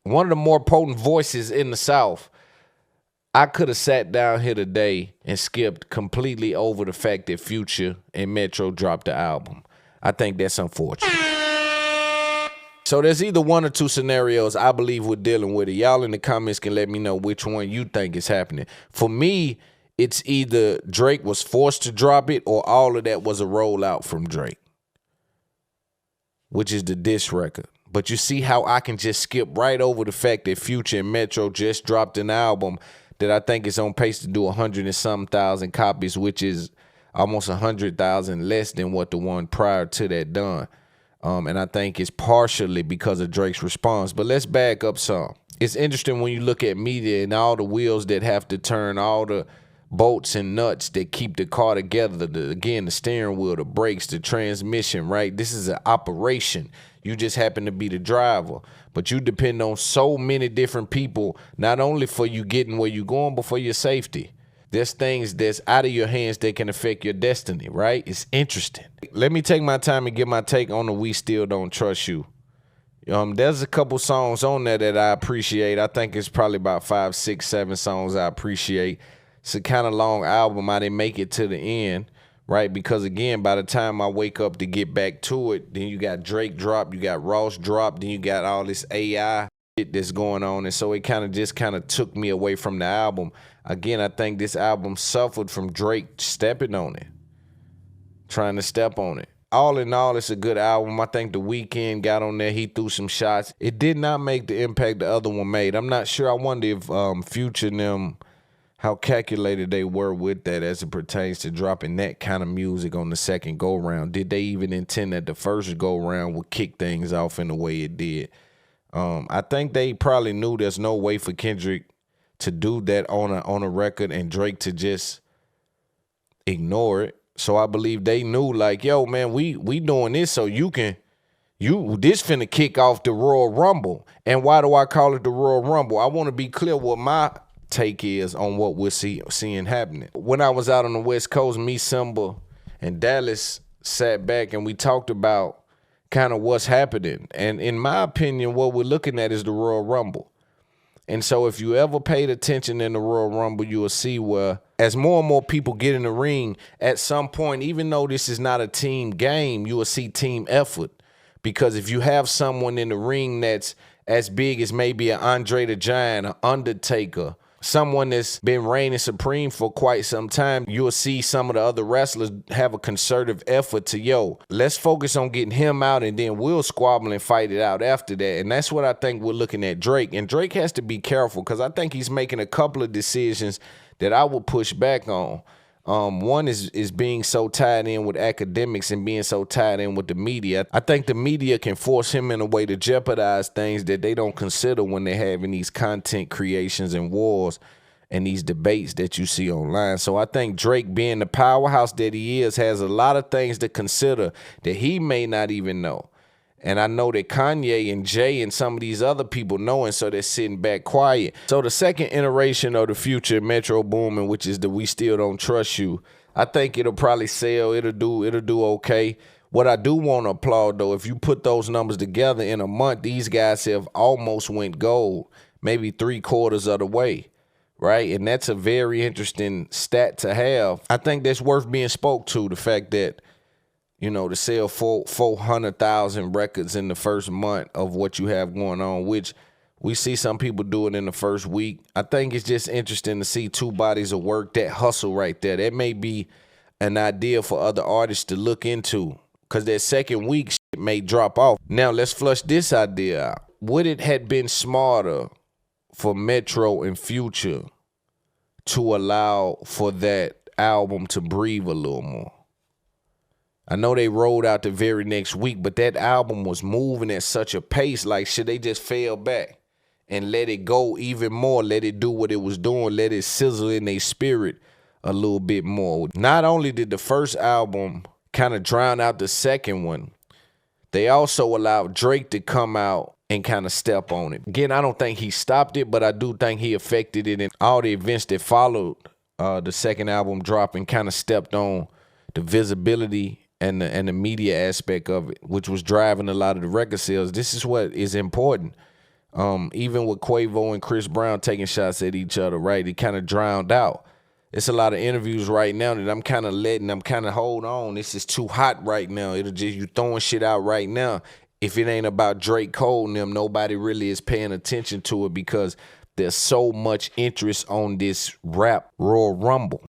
one of the more potent voices in the South. I could have sat down here today and skipped completely over the fact that Future and Metro dropped the album. I think that's unfortunate. So there's either one or two scenarios I believe we're dealing with it. Y'all in the comments can let me know which one you think is happening. For me, it's either Drake was forced to drop it or all of that was a rollout from Drake, which is the diss record. But you see how I can just skip right over the fact that Future and Metro just dropped an album that I think is on pace to do 100 and some thousand copies, which is almost 100,000 less than what the one prior to that done. And I think it's partially because of Drake's response. But let's back up some. It's interesting when you look at media and all the wheels that have to turn, all the bolts and nuts that keep the car together. Again, the steering wheel, the brakes, the transmission, right? This is an operation. You just happen to be the driver. But you depend on so many different people, not only for you getting where you're going, but for your safety. There's things that's out of your hands that can affect your destiny, right? It's interesting. Let me take my time and give my take on the We Still Don't Trust You. There's a couple songs on there that I appreciate. I think it's probably about 5, 6, 7 songs I appreciate. It's a kind of long album. I didn't make it to the end, right? Because again, by the time I wake up to get back to it, then you got Drake drop, you got Ross drop, then you got all this AI shit that's going on. And so it kind of took me away from the album. Again, I think this album suffered from Drake stepping on it, trying to step on it. All in all, it's a good album. I think The Weeknd got on there. He threw some shots. It did not make the impact the other one made. I'm not sure. I wonder if Future and them, how calculated they were with that as it pertains to dropping that kind of music on the second go-round. Did they even intend that the first go-round would kick things off in the way it did? I think they probably knew there's no way for Kendrick to do that on a record and Drake to just ignore it. So I believe they knew, like, yo, man, we doing this so this finna kick off the Royal Rumble. And why do I call it the Royal Rumble? I want to be clear what my take is on what we're seeing happening. When I was out on the West Coast, me, Simba, and Dallas sat back and we talked about kind of what's happening. And in my opinion, what we're looking at is the Royal Rumble. And so if you ever paid attention in the Royal Rumble, you will see where as more and more people get in the ring, at some point, even though this is not a team game, you will see team effort. Because if you have someone in the ring that's as big as maybe an Andre the Giant, an Undertaker, someone that's been reigning supreme for quite some time, you'll see some of the other wrestlers have a concerted effort to, yo, let's focus on getting him out and then we'll squabble and fight it out after that. And that's what I think we're looking at Drake. And Drake has to be careful because I think he's making a couple of decisions that I will push back on. One is being so tied in with academics and being so tied in with the media. I think the media can force him in a way to jeopardize things that they don't consider when they're having these content creations and wars and these debates that you see online. So I think Drake, being the powerhouse that he is, has a lot of things to consider that he may not even know. And I know that Kanye and Jay and some of these other people know, and so they're sitting back quiet. So the second iteration of the Future Metro Boomin, which is the We Still Don't Trust You, I think it'll probably sell. It'll do okay. What I do want to applaud, though, if you put those numbers together in a month, these guys have almost went gold, maybe 3/4 of the way, right? And that's a very interesting stat to have. I think that's worth being spoke to, the fact that, you know, to sell 400,000 records in the first month of what you have going on, which we see some people do it in the first week. I think it's just interesting to see two bodies of work, that hustle right there. That may be an idea for other artists to look into because that second week shit may drop off. Now, let's flush this idea out. Would it have been smarter for Metro and Future to allow for that album to breathe a little more? I know they rolled out the very next week, but that album was moving at such a pace, like, should they just fail back and let it go even more, let it do what it was doing, let it sizzle in their spirit a little bit more? Not only did the first album kind of drown out the second one, they also allowed Drake to come out and kind of step on it. Again, I don't think he stopped it, but I do think he affected it in all the events that followed the second album drop and kind of stepped on the visibility and the media aspect of it, which was driving a lot of the record sales. This is what is important. Even with Quavo and Chris Brown taking shots at each other, right? It kind of drowned out. It's a lot of interviews right now that I'm kind of hold on. This is too hot right now. It'll just, you throwing shit out right now. If it ain't about Drake, Cole and them, nobody really is paying attention to it because there's so much interest on this rap Royal Rumble.